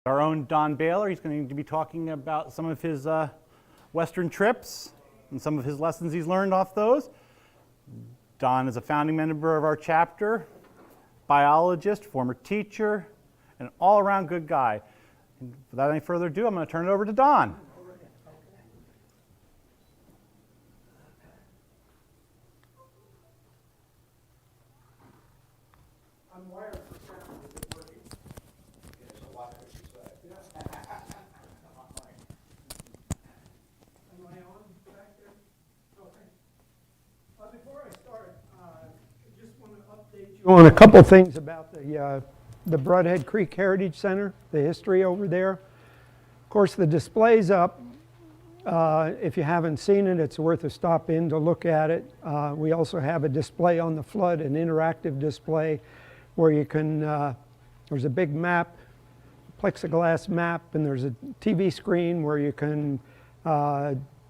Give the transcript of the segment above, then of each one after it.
Our own Don Baylor. He's going to be talking about some of his Western trips and some of his lessons he's learned off those. Don is a founding member of our chapter, biologist, former teacher, and all-around good guy. And without any further ado, I'm going to turn it over to Don. I'm wired for sound. Is it working? Yes, a lot of what you said. Am I on back there? Okay. Before I start, I just want to update you on a couple things about the Brodhead Creek Heritage Center, the history over there. Of course, the display's up. If you haven't seen it, it's worth a stop in to look at it. We also have a display on the flood, an interactive display where you can, there's a big map, plexiglass map, and there's a TV screen where you can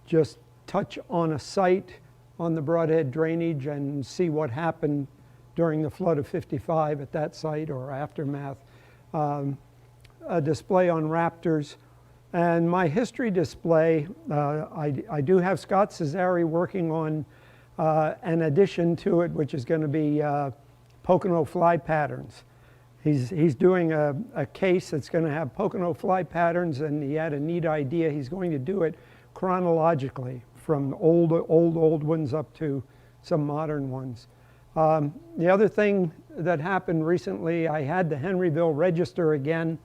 just touch on a site on the Brodhead drainage and see what happened during the flood of '55 at that site or aftermath. A display on raptors. And my history display, I do have Scott Cesari working on an addition to it, which is going to be Pocono fly patterns. He's doing a case that's going to have Pocono fly patterns, and he had a neat idea. He's going to do it chronologically from old ones up to some modern ones. The other thing that happened recently, I had the Henryville Register again,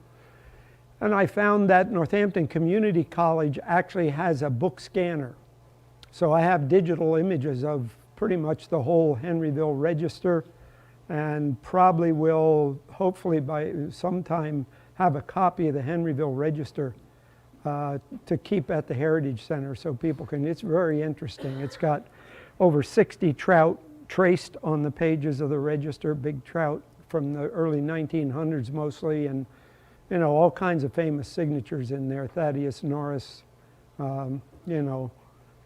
and I found that Northampton Community College actually has a book scanner. So I have digital images of pretty much the whole Henryville Register, and probably will, hopefully by sometime, have a copy of the Henryville Register to keep at the Heritage Center so people can, it's very interesting. It's got over 60 trout traced on the pages of the Register, big trout from the early 1900s mostly, and you know, all kinds of famous signatures in there, Thaddeus Norris, you know,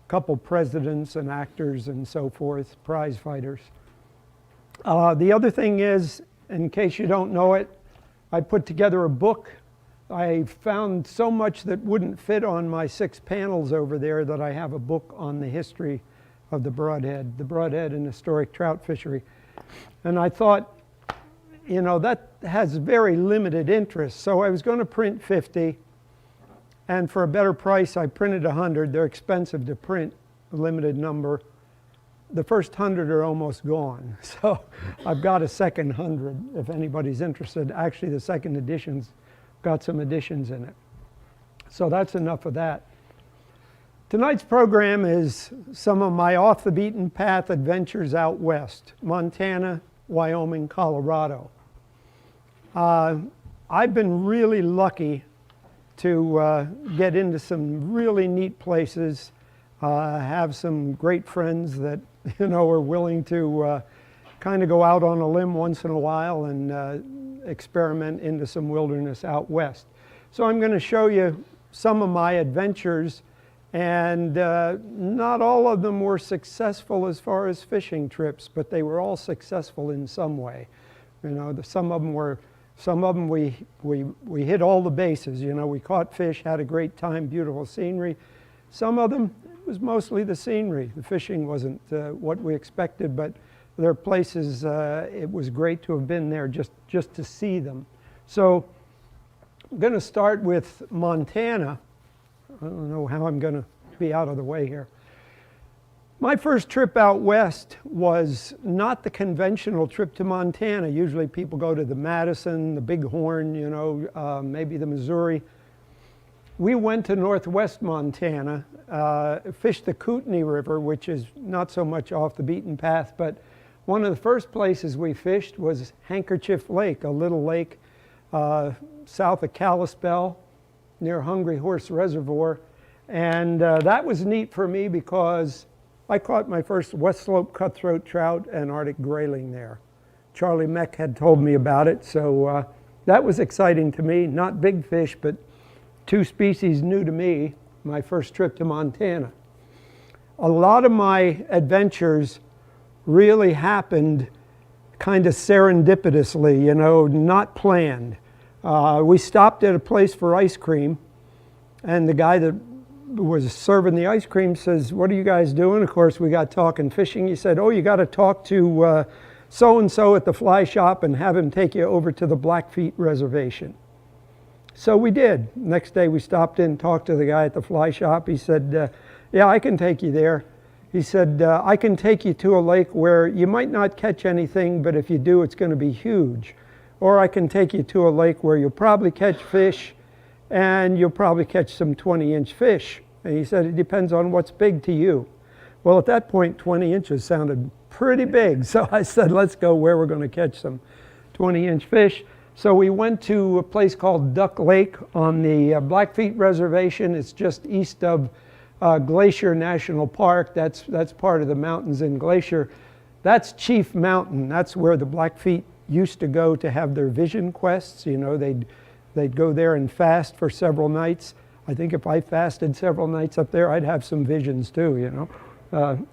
a couple presidents and actors and so forth, prize fighters. The other thing is, in case you don't know it, I put together a book. I found so much that wouldn't fit on my 6 panels over there that I have a book on the history of the Brodhead and historic trout fishery. And I thought, you know, that has very limited interest. So I was going to print 50, and for a better price I printed 100. They're expensive to print, a limited number. The first 100 are almost gone, so I've got a second 100 if anybody's interested. Actually, the second edition's got some additions in it. So that's enough of that. Tonight's program is some of my off-the-beaten-path adventures out west, Montana, Wyoming, Colorado. I've been really lucky to get into some really neat places, have some great friends that, you know, are willing to kind of go out on a limb once in a while and experiment into some wilderness out west. So I'm going to show you some of my adventures, and not all of them were successful as far as fishing trips, but they were all successful in some way. You know, some of them we hit all the bases. You know, we caught fish, had a great time, beautiful scenery. Some of them, it was mostly the scenery. The fishing wasn't what we expected, but there are places it was great to have been there just to see them. So I'm going to start with Montana. I don't know how I'm going to be out of the way here. My first trip out west was not the conventional trip to Montana. Usually people go to the Madison, the Bighorn, you know, maybe the Missouri. We went to northwest Montana, fished the Kootenai River, which is not so much off the beaten path, but one of the first places we fished was Handkerchief Lake, a little lake south of Kalispell near Hungry Horse Reservoir. And that was neat for me because I caught my first West Slope cutthroat trout and Arctic grayling there. Charlie Meck had told me about it, so that was exciting to me. Not big fish, but 2 species new to me, my first trip to Montana. A lot of my adventures really happened kind of serendipitously, you know, not planned. We stopped at a place for ice cream, and the guy that was serving the ice cream says, "What are you guys doing?" Of course, we got talking fishing. He said, "Oh, you got to talk to so-and-so at the fly shop and have him take you over to the Blackfeet Reservation." So we did. Next day we stopped in and talked to the guy at the fly shop. He said, "Yeah, I can take you there." He said, "I can take you to a lake where you might not catch anything, but if you do, it's going to be huge. Or I can take you to a lake where you'll probably catch fish, and you'll probably catch some 20-inch fish." And he said, "It depends on what's big to you." Well, at that point, 20 inches sounded pretty big. So I said, let's go where we're going to catch some 20-inch fish. So we went to a place called Duck Lake on the Blackfeet Reservation. It's just east of Glacier National Park. That's part of the mountains in Glacier. That's Chief Mountain. That's where the Blackfeet used to go to have their vision quests. You know, they'd go there and fast for several nights. I think if I fasted several nights up there, I'd have some visions too, you know.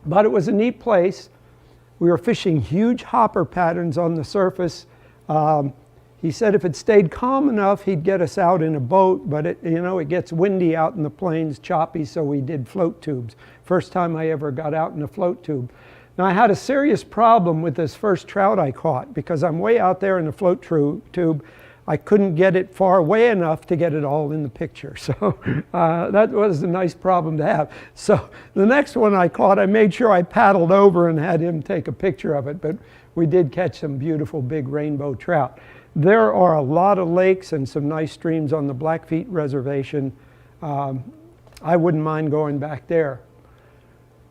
But it was a neat place. We were fishing huge hopper patterns on the surface. He said if it stayed calm enough, he'd get us out in a boat, but it gets windy out in the plains, choppy, so we did float tubes. First time I ever got out in a float tube. Now I had a serious problem with this first trout I caught because I'm way out there in the float tube. I couldn't get it far away enough to get it all in the picture. So that was a nice problem to have. So the next one I caught, I made sure I paddled over and had him take a picture of it, but we did catch some beautiful big rainbow trout. There are a lot of lakes and some nice streams on the Blackfeet Reservation. I wouldn't mind going back there.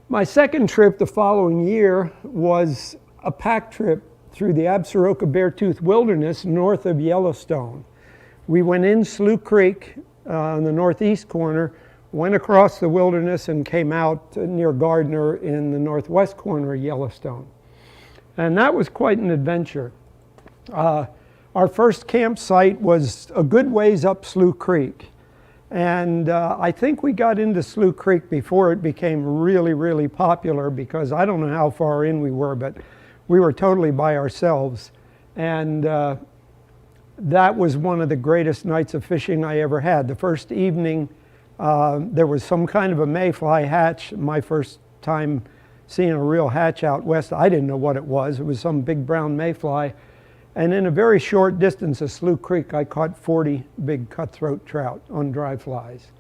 My second trip the following year was a pack trip through the Absaroka Beartooth Wilderness north of Yellowstone. We went in Slough Creek on the northeast corner, went across the wilderness and came out near Gardner in the northwest corner of Yellowstone. And that was quite an adventure. Our first campsite was a good ways up Slough Creek. And I think we got into Slough Creek before it became really, really popular because I don't know how far in we were, but we were totally by ourselves. And that was one of the greatest nights of fishing I ever had. The first evening, there was some kind of a mayfly hatch. My first time seeing a real hatch out west, I didn't know what it was. It was some big brown mayfly. And in a very short distance of Slough Creek, I caught 40 big cutthroat trout on dry flies.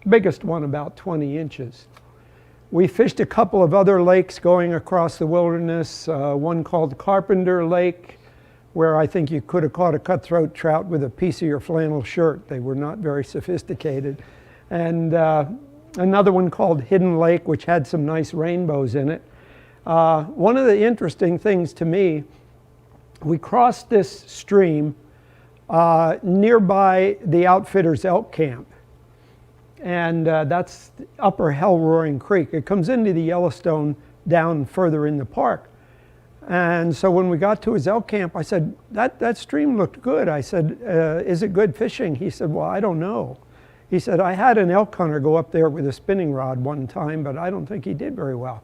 Biggest one about 20 inches. We fished a couple of other lakes going across the wilderness, one called Carpenter Lake, where I think you could have caught a cutthroat trout with a piece of your flannel shirt. They were not very sophisticated. And another one called Hidden Lake, which had some nice rainbows in it. One of the interesting things to me, we crossed this stream nearby the outfitter's elk camp. And that's Upper Hell Roaring Creek. It comes into the Yellowstone down further in the park. And so when we got to his elk camp, I said, that stream looked good. I said, is it good fishing? He said, well, I don't know. He said, I had an elk hunter go up there with a spinning rod one time, but I don't think he did very well.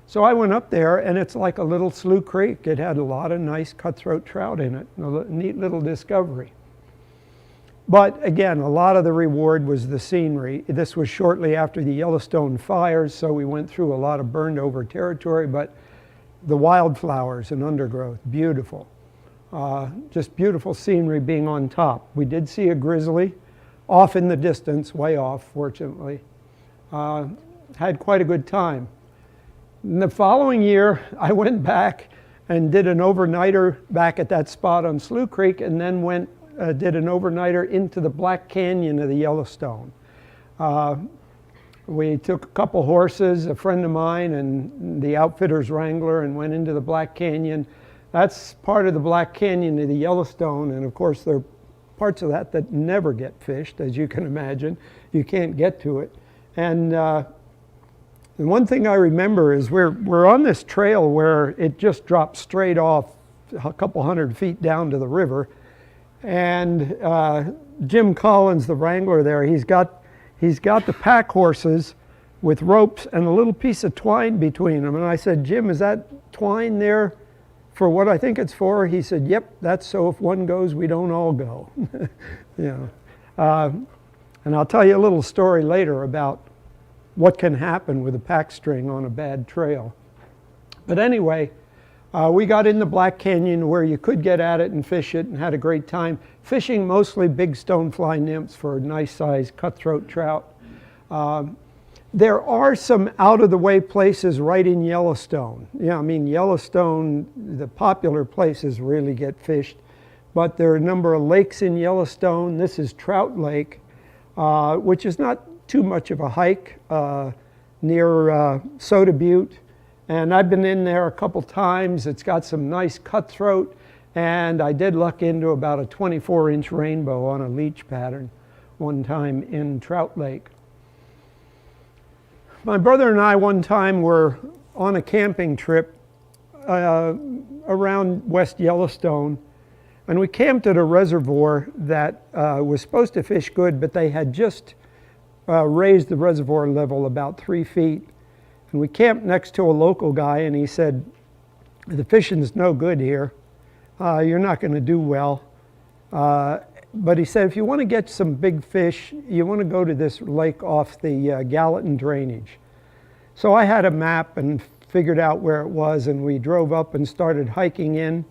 So I went up there, and it's like a little Slough Creek. It had a lot of nice cutthroat trout in it, a neat little discovery. But again, a lot of the reward was the scenery. This was shortly after the Yellowstone fires, so we went through a lot of burned over territory, but the wildflowers and undergrowth, beautiful. Just beautiful scenery being on top. We did see a grizzly off in the distance, way off, fortunately. Had quite a good time. In the following year, I went back and did an overnighter back at that spot on Slough Creek, and then did an overnighter into the Black Canyon of the Yellowstone. We took a couple horses, a friend of mine and the outfitter's wrangler, and went into the Black Canyon. That's part of the Black Canyon of the Yellowstone, and of course there are parts of that never get fished, as you can imagine. You can't get to it. And the one thing I remember is we're on this trail where it just drops straight off a couple hundred feet down to the river. And Jim Collins, the wrangler there, he's got the pack horses with ropes and a little piece of twine between them. And I said, Jim, is that twine there for what I think it's for, he said, yep, that's so if one goes, we don't all go. You know. And I'll tell you a little story later about what can happen with a pack string on a bad trail. But anyway, we got in the Black Canyon where you could get at it and fish it and had a great time. Fishing mostly big stonefly nymphs for nice sized cutthroat trout. There are some out-of-the-way places right in Yellowstone. Yeah, I mean, Yellowstone, the popular places really get fished. But there are a number of lakes in Yellowstone. This is Trout Lake, which is not too much of a hike, near Soda Butte. And I've been in there a couple times. It's got some nice cutthroat. And I did luck into about a 24-inch rainbow on a leech pattern one time in Trout Lake. My brother and I one time were on a camping trip around West Yellowstone, and we camped at a reservoir that was supposed to fish good, but they had just raised the reservoir level about 3 feet. And we camped next to a local guy, and he said, the fishing's no good here. You're not going to do well. But he said, if you want to get some big fish, you want to go to this lake off the Gallatin drainage. So I had a map and figured out where it was, and we drove up and started hiking in.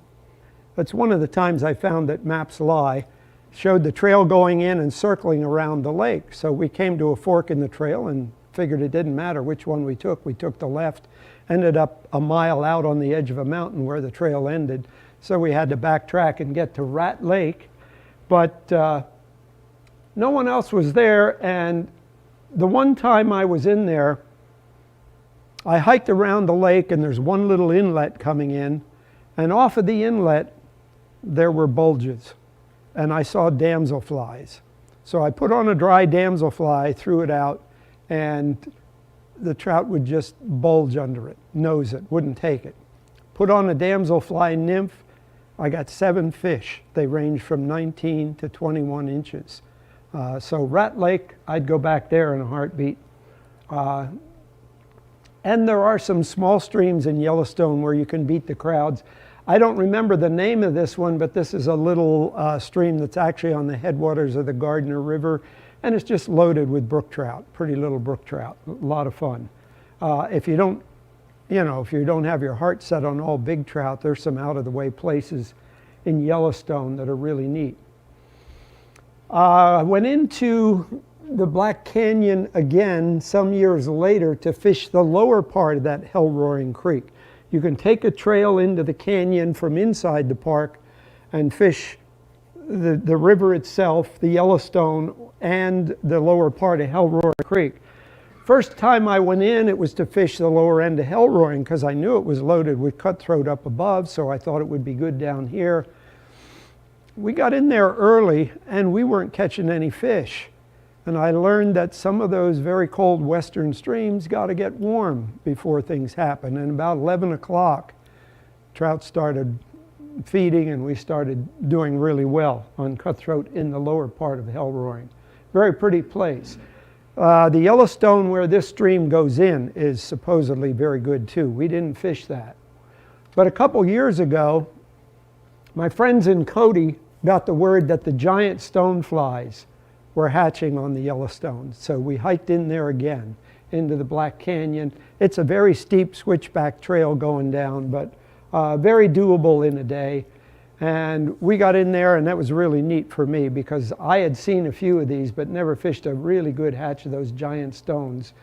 That's one of the times I found that maps lie. Showed the trail going in and circling around the lake. So we came to a fork in the trail and figured it didn't matter which one we took. We took the left, ended up a mile out on the edge of a mountain where the trail ended. So we had to backtrack and get to Rat Lake. But no one else was there, and the one time I was in there, I hiked around the lake, and there's one little inlet coming in, and off of the inlet there were bulges, and I saw damselflies. So I put on a dry damselfly, threw it out, and the trout would just bulge under it, nose it, wouldn't take it. Put on a damselfly nymph, I got 7 fish. They range from 19 to 21 inches. So Rat Lake, I'd go back there in a heartbeat. And there are some small streams in Yellowstone where you can beat the crowds. I don't remember the name of this one, but this is a little stream that's actually on the headwaters of the Gardner River, and it's just loaded with brook trout, pretty little brook trout, a lot of fun. If you don't have your heart set on all big trout, there's some out-of-the-way places in Yellowstone that are really neat. I went into the Black Canyon again some years later to fish the lower part of that hell-roaring creek. You can take a trail into the canyon from inside the park and fish the river itself, the Yellowstone, and the lower part of Hell-Roaring Creek. First time I went in, it was to fish the lower end of Hell-Roaring because I knew it was loaded with cutthroat up above, so I thought it would be good down here. We got in there early, and we weren't catching any fish. And I learned that some of those very cold western streams got to get warm before things happen. And about 11 o'clock, trout started feeding, and we started doing really well on cutthroat in the lower part of Hell-Roaring. Very pretty place. The Yellowstone where this stream goes in is supposedly very good too. We didn't fish that. But a couple years ago, my friends in Cody got the word that the giant stoneflies were hatching on the Yellowstone. So we hiked in there again into the Black Canyon. It's a very steep switchback trail going down, but very doable in a day. And we got in there, and that was really neat for me because I had seen a few of these but never fished a really good hatch of those giant stones.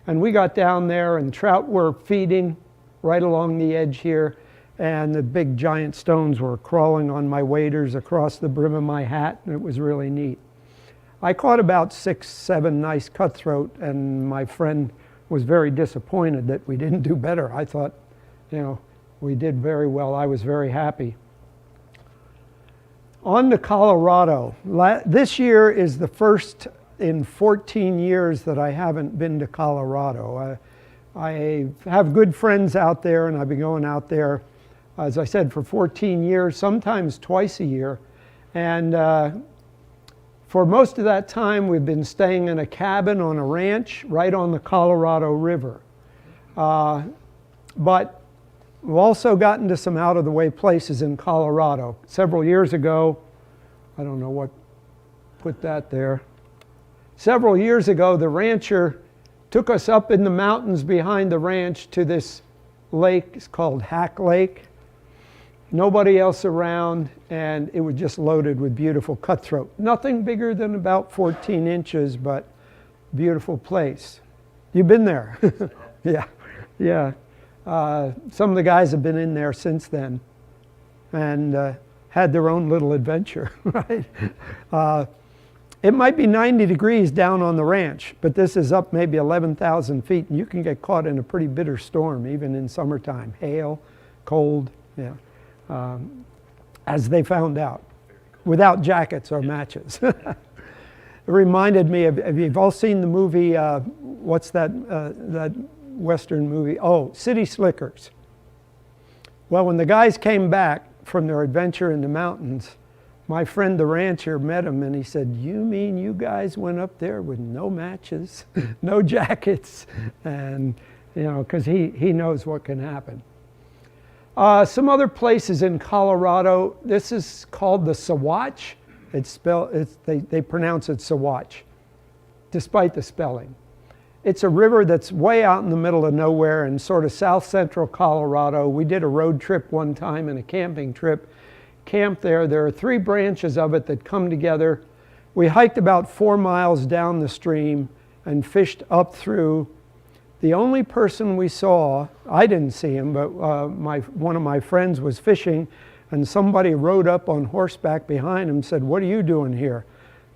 And we got down there, and trout were feeding right along the edge here, and the big giant stones were crawling on my waders across the brim of my hat, and it was really neat. I caught about 6, 7 nice cutthroat, and my friend was very disappointed that we didn't do better. I thought, we did very well. I was very happy. On to Colorado. This year is the first in 14 years that I haven't been to Colorado. I have good friends out there, and I've been going out there, as I said, for 14 years, sometimes twice a year. And for most of that time, we've been staying in a cabin on a ranch right on the Colorado River. But We've also gotten to some out-of-the-way places in Colorado. Several years ago, I don't know what put that there. Several years ago, the rancher took us up in the mountains behind the ranch to this lake. It's called Hack Lake. Nobody else around, and it was just loaded with beautiful cutthroat. Nothing bigger than about 14 inches, but beautiful place. You've been there? Yeah, yeah. Some of the guys have been in there since then and had their own little adventure, right? It might be 90 degrees down on the ranch, but this is up maybe 11,000 feet, and you can get caught in a pretty bitter storm, even in summertime. Hail, cold, yeah. As they found out, without jackets or matches. It reminded me of, have you all seen the movie, what's that Western movie? Oh, City Slickers. Well, when the guys came back from their adventure in the mountains, my friend the rancher met him and he said, "You mean you guys went up there with no matches, no jackets?" And, you know, because he knows what can happen. Some other places in Colorado, this is called the Sawatch. They pronounce it Sawatch, despite the spelling. It's a river that's way out in the middle of nowhere in sort of south central Colorado. We did a road trip one time and a camping trip. Camped there. There are 3 branches of it that come together. We hiked about 4 miles down the stream and fished up through. The only person we saw, I didn't see him, but one of my friends was fishing, and somebody rode up on horseback behind him and said, "What are you doing here?"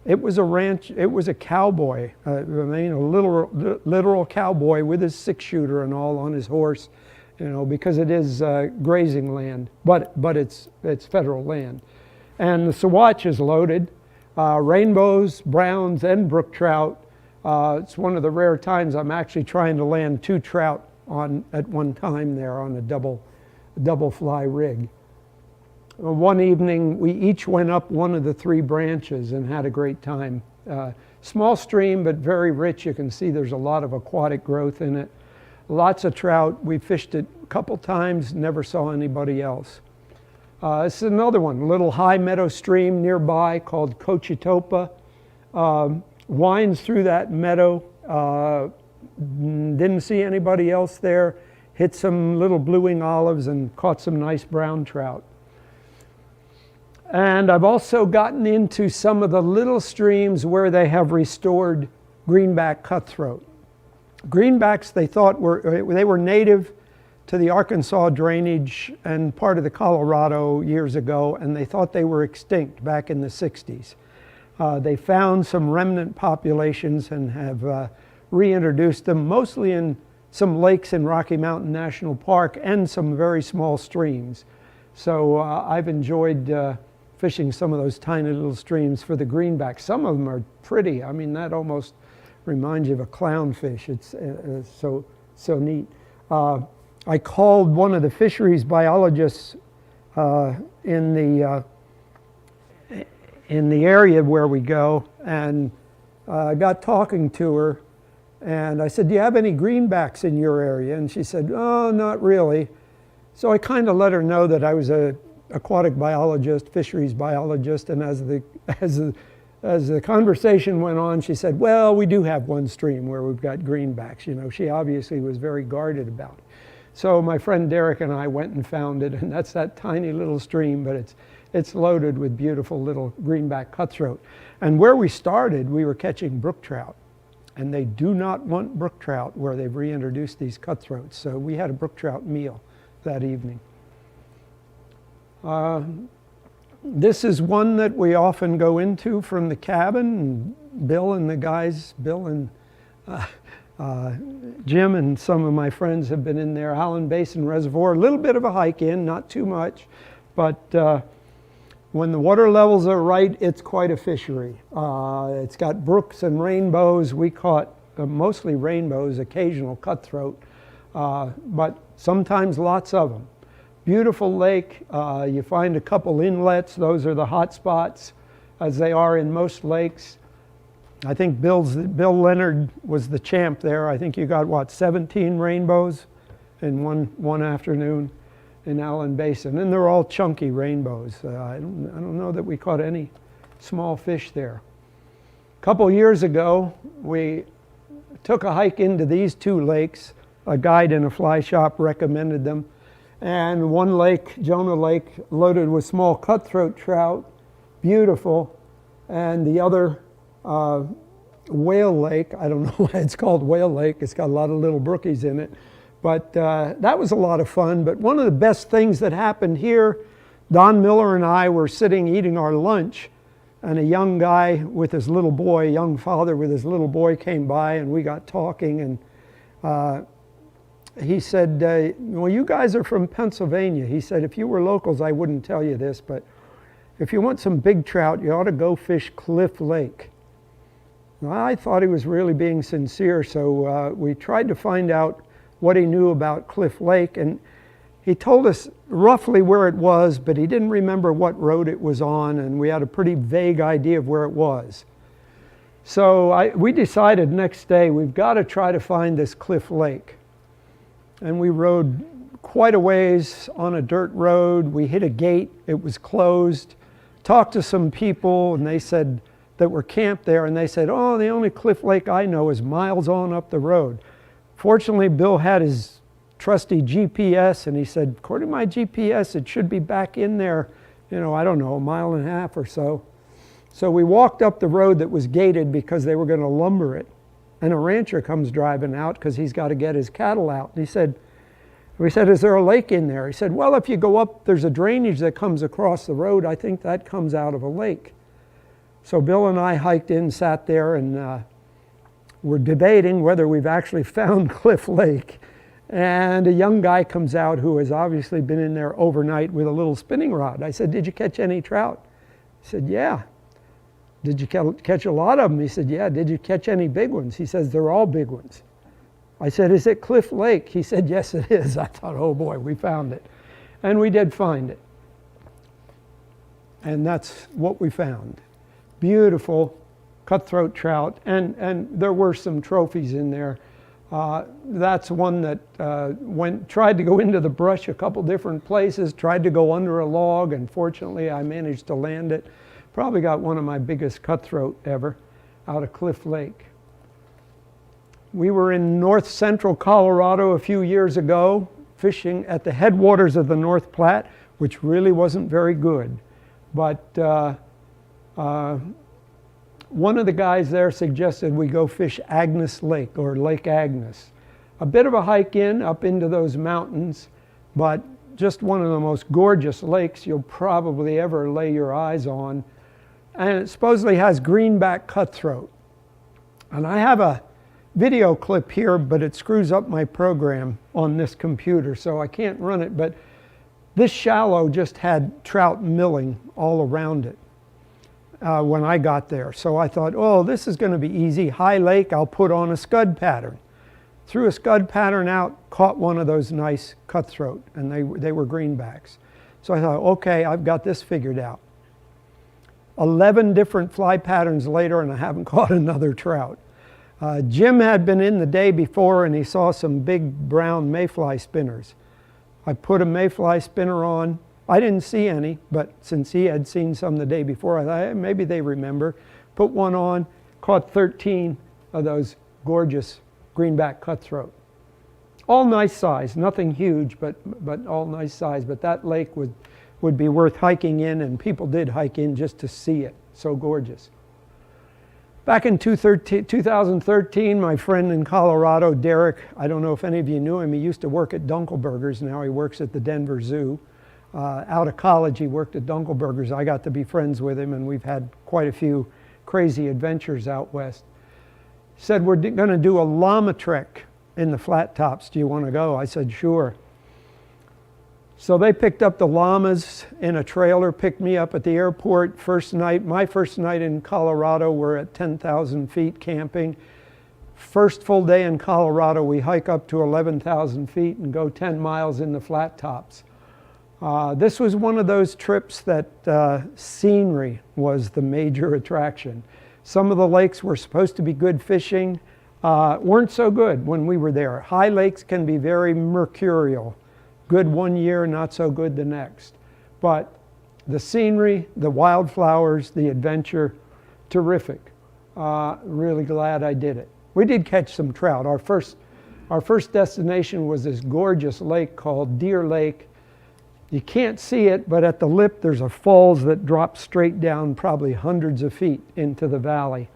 It was a ranch, it was a cowboy, I mean, a literal cowboy with his 6-shooter and all on his horse, you know, because it is grazing land, but it's federal land. And the Sawatch is loaded, rainbows, browns, and brook trout. It's one of the rare times I'm actually trying to land 2 trout at one time there on a double fly rig. One evening, we each went up one of the 3 branches and had a great time. Small stream, but very rich. You can see there's a lot of aquatic growth in it. Lots of trout. We fished it a couple times, never saw anybody else. This is another one, a little high meadow stream nearby called Cochitopa. Winds through that meadow. Didn't see anybody else there. Hit some little blue-wing olives and caught some nice brown trout. And I've also gotten into some of the little streams where they have restored greenback cutthroat. Greenbacks, they thought they were native to the Arkansas drainage and part of the Colorado years ago, and they thought they were extinct back in the 60s. They found some remnant populations and have reintroduced them, mostly in some lakes in Rocky Mountain National Park and some very small streams. So I've enjoyed fishing some of those tiny little streams for the greenback. Some of them are pretty. I mean, that almost reminds you of a clownfish. It's so neat. I called one of the fisheries biologists in the area where we go, and got talking to her, and I said, "Do you have any greenbacks in your area?" And she said, "Oh, not really." So I kind of let her know that I was a aquatic biologist, fisheries biologist, and as the conversation went on, she said, "Well, we do have one stream where we've got greenbacks." You know, she obviously was very guarded about it. So my friend Derek and I went and found it, and that's that tiny little stream, but it's loaded with beautiful little greenback cutthroat. And where we started, we were catching brook trout, and they do not want brook trout where they've reintroduced these cutthroats. So we had a brook trout meal that evening. This is one that we often go into from the cabin. And Bill and the guys, Bill and Jim and some of my friends have been in there. Allen Basin Reservoir, a little bit of a hike in, not too much, but when the water levels are right, it's quite a fishery. It's got brooks and rainbows. We caught mostly rainbows, occasional cutthroat, but sometimes lots of them. Beautiful lake. You find a couple inlets. Those are the hot spots, as they are in most lakes. I think Bill Leonard was the champ there. I think you got, what, 17 rainbows in one afternoon. in Allen Basin, and they're all chunky rainbows. I don't know that we caught any small fish there. A couple years ago, we took a hike into these two lakes. A guide in a fly shop recommended them. And one lake, Jonah Lake, loaded with small cutthroat trout, beautiful. And the other, Whale Lake, I don't know why it's called Whale Lake, it's got a lot of little brookies in it. But that was a lot of fun. But one of the best things that happened here, Don Miller and I were sitting eating our lunch, and a young guy with his little boy, young father with his little boy came by, and we got talking, and he said, well, you guys are from Pennsylvania. He said, if you were locals, I wouldn't tell you this, but if you want some big trout, you ought to go fish Cliff Lake. Well, I thought he was really being sincere, so we tried to find out what he knew about Cliff Lake, and he told us roughly where it was, but he didn't remember what road it was on, and we had a pretty vague idea of where it was. So we decided next day we've got to try to find this Cliff Lake. And we rode quite a ways on a dirt road. We hit a gate, it was closed. Talked to some people, and they said that were camped there, and they said, oh, the only Cliff Lake I know is miles on up the road. Fortunately, Bill had his trusty GPS, and he said, according to my GPS, it should be back in there, you know, I don't know, a mile and a half or so. So we walked up the road that was gated because they were going to lumber it. And a rancher comes driving out because he's got to get his cattle out. And we said, is there a lake in there? He said, well, if you go up, there's a drainage that comes across the road. I think that comes out of a lake. So Bill and I hiked in, sat there, and we're debating whether we've actually found Cliff Lake. And a young guy comes out who has obviously been in there overnight with a little spinning rod. I said, did you catch any trout? He said, yeah. Did you catch a lot of them? He said, yeah. Did you catch any big ones? He says, they're all big ones. I said, is it Cliff Lake? He said, yes, it is. I thought, oh boy, we found it. And we did find it. And that's what we found. Beautiful cutthroat trout, and there were some trophies in there. That's one that tried to go into the brush a couple different places, tried to go under a log, and fortunately I managed to land it. Probably got one of my biggest cutthroat ever out of Cliff Lake. We were in north central Colorado a few years ago, fishing at the headwaters of the North Platte, which really wasn't very good. But one of the guys there suggested we go fish Agnes Lake, or Lake Agnes. A bit of a hike up into those mountains, but just one of the most gorgeous lakes you'll probably ever lay your eyes on. And it supposedly has greenback cutthroat. And I have a video clip here, but it screws up my program on this computer, so I can't run it. But this shallow just had trout milling all around it when I got there. So I thought, oh, this is going to be easy. High lake, I'll put on a scud pattern. Threw a scud pattern out, caught one of those nice cutthroat, and they were greenbacks. So I thought, okay, I've got this figured out. 11 different fly patterns later, and I haven't caught another trout. Jim had been in the day before, and he saw some big brown mayfly spinners. I put a mayfly spinner on. I didn't see any, but since he had seen some the day before, I thought maybe they remember. Put one on, caught 13 of those gorgeous greenback cutthroat. All nice size, nothing huge, but all nice size. But that lake would be worth hiking in, and people did hike in just to see it. So gorgeous. Back in 2013, my friend in Colorado, Derek, I don't know if any of you knew him, he used to work at Dunkelberger's, now he works at the Denver Zoo. Out of college, he worked at Dunkelberger's. I got to be friends with him, and we've had quite a few crazy adventures out west. Said, we're going to do a llama trek in the flat tops. Do you want to go? I said, sure. So they picked up the llamas in a trailer, picked me up at the airport. First night, my first night in Colorado, we're at 10,000 feet camping. First full day in Colorado, we hike up to 11,000 feet and go 10 miles in the flat tops. This was one of those trips that scenery was the major attraction. Some of the lakes were supposed to be good fishing, weren't so good when we were there. High lakes can be very mercurial. Good one year, not so good the next. But the scenery, the wildflowers, the adventure, terrific. Really glad I did it. We did catch some trout. Our first destination was this gorgeous lake called Deer Lake. You can't see it, but at the lip there's a falls that drops straight down probably hundreds of feet into the valley.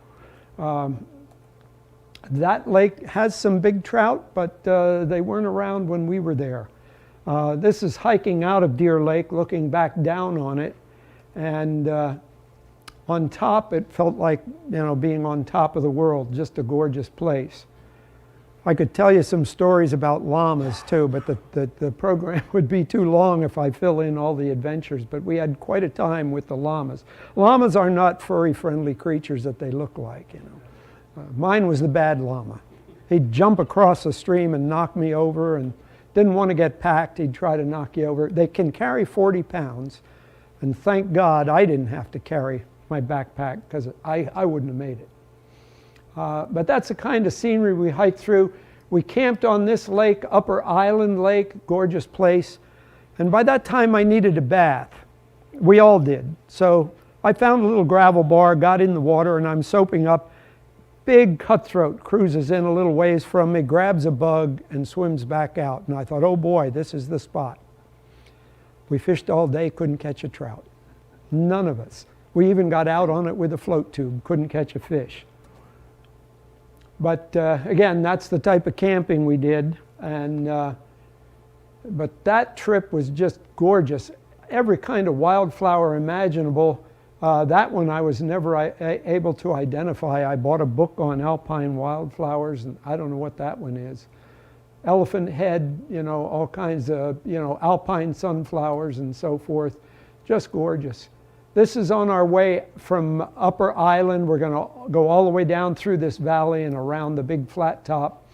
That lake has some big trout, but they weren't around when we were there. This is hiking out of Deer Lake, looking back down on it, and on top it felt like, being on top of the world, just a gorgeous place. I could tell you some stories about llamas too, but the program would be too long if I fill in all the adventures, but we had quite a time with the llamas. Llamas are not furry friendly creatures that they look like, Mine was the bad llama. He'd jump across a stream and knock me over, and didn't want to get packed. He'd try to knock you over. They can carry 40 pounds, and thank God I didn't have to carry my backpack, because I wouldn't have made it. But that's the kind of scenery we hiked through. We camped on this lake, Upper Island Lake, gorgeous place. And by that time I needed a bath. We all did. So I found a little gravel bar, got in the water, and I'm soaping up. Big cutthroat cruises in a little ways from me, grabs a bug, and swims back out. And I thought, oh boy, this is the spot. We fished all day, couldn't catch a trout. None of us. We even got out on it with a float tube, couldn't catch a fish. But again, that's the type of camping we did. And but that trip was just gorgeous. Every kind of wildflower imaginable. That one I was never able to identify. I bought a book on alpine wildflowers, and I don't know what that one is. Elephant head, all kinds of, alpine sunflowers and so forth. Just gorgeous. This is on our way from Upper Island. We're going to go all the way down through this valley and around the big flat top.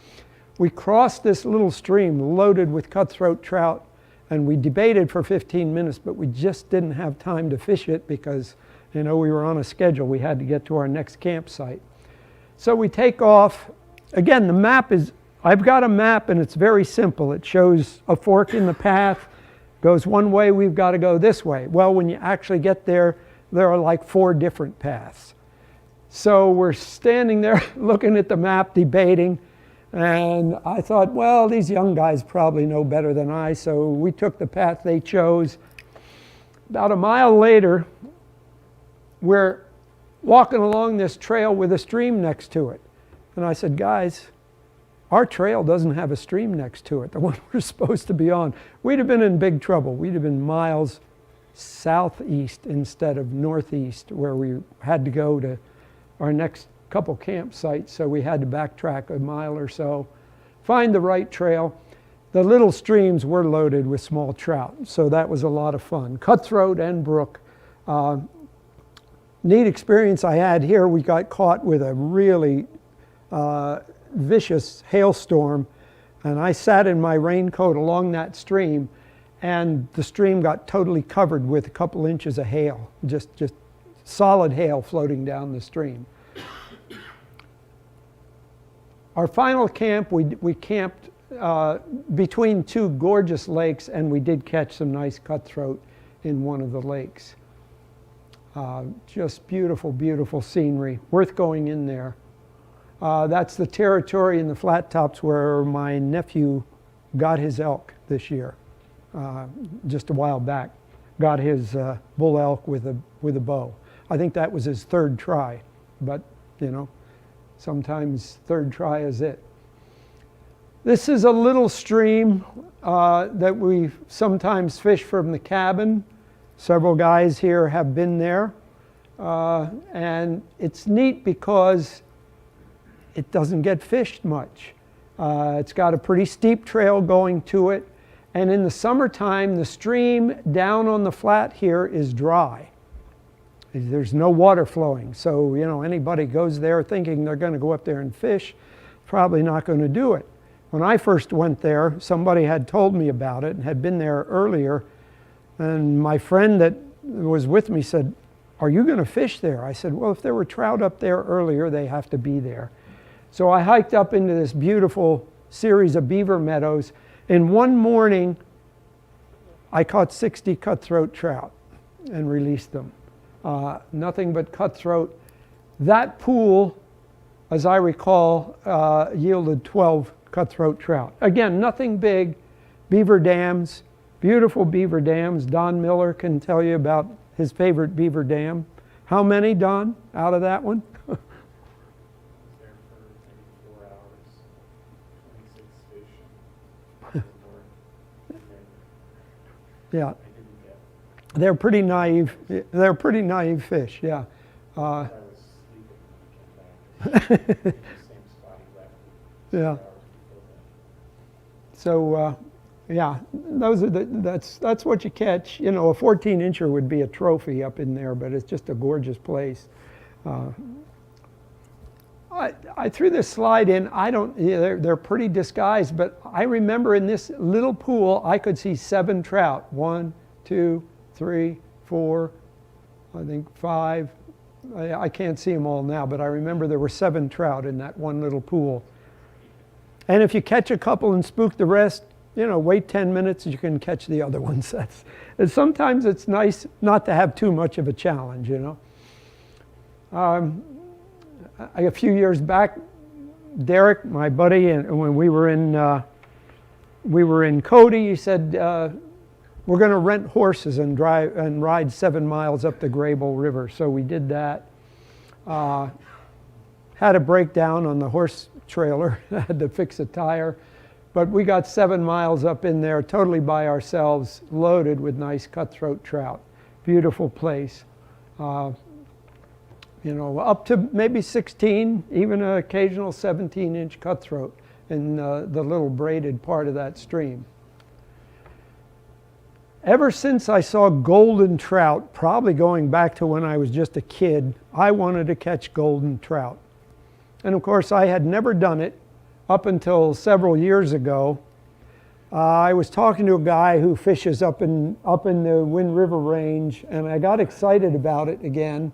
We crossed this little stream loaded with cutthroat trout, and we debated for 15 minutes, but we just didn't have time to fish it because we were on a schedule. We had to get to our next campsite. So we take off. Again, the map is, I've got a map and it's very simple. It shows a fork in the path, goes one way, we've got to go this way. Well, when you actually get there, there are like 4 different paths. So we're standing there looking at the map, debating, and I thought, well, these young guys probably know better than I, so we took the path they chose. About a mile later, we're walking along this trail with a stream next to it. And I said, guys, our trail doesn't have a stream next to it, the one we're supposed to be on. We'd have been in big trouble. We'd have been miles southeast instead of northeast, where we had to go to our next couple campsites, so we had to backtrack a mile or so, find the right trail. The little streams were loaded with small trout, so that was a lot of fun. Cutthroat and brook. Neat experience I had here. We got caught with a really vicious hailstorm, and I sat in my raincoat along that stream, and the stream got totally covered with a couple inches of hail, just solid hail floating down the stream. Our final camp, we camped between 2 gorgeous lakes, and we did catch some nice cutthroat in one of the lakes. Just beautiful, beautiful scenery, worth going in there. That's the territory in the flat tops where my nephew got his elk this year, just a while back. Got his bull elk with a bow. I think that was his 3rd try, but sometimes 3rd try is it. This is a little stream that we sometimes fish from the cabin. Several guys here have been there, and it's neat because it doesn't get fished much. It's got a pretty steep trail going to it, and in the summertime the stream down on the flat here is dry. There's no water flowing, so anybody goes there thinking they're going to go up there and fish, probably not going to do it. When I first went there, somebody had told me about it and had been there earlier. And my friend that was with me said, are you going to fish there? I said, well, if there were trout up there earlier, they have to be there. So I hiked up into this beautiful series of beaver meadows. And one morning, I caught 60 cutthroat trout and released them. Nothing but cutthroat. That pool, as I recall, yielded 12 cutthroat trout. Again, nothing big. Beaver dams, beautiful beaver dams. Don Miller can tell you about his favorite beaver dam. How many, Don, out of that one? There for maybe 4 hours, 26 fish. Yeah, I didn't get. they're pretty naive. They're pretty naive fish, yeah. I was sleeping when I came back. In the same spot he left me 6 Yeah. hours before that. So, yeah, those are that's what you catch. You know, a 14-incher would be a trophy up in there, but it's just a gorgeous place. I threw this slide in. They're pretty disguised, but I remember in this little pool, I could see 7 trout. 1, 2, 3, 4, I think 5. I can't see them all now, but I remember there were 7 trout in that one little pool. And if you catch a couple and spook the rest, you know, wait 10 minutes, you can catch the other ones. Sometimes it's nice not to have too much of a challenge, you know. A few years back, Derek, my buddy, and when we were in Cody, he said, we're going to rent horses and ride 7 miles up the Grable River. So we did that. Had a breakdown on the horse trailer, had to fix a tire. But we got 7 miles up in there, totally by ourselves, loaded with nice cutthroat trout. Beautiful place. You know, up to maybe 16, even an occasional 17-inch cutthroat in the little braided part of that stream. Ever since I saw golden trout, probably going back to when I was just a kid, I wanted to catch golden trout. And of course, I had never done it up until several years ago. I was talking to a guy who fishes up in the Wind River Range, and I got excited about it again.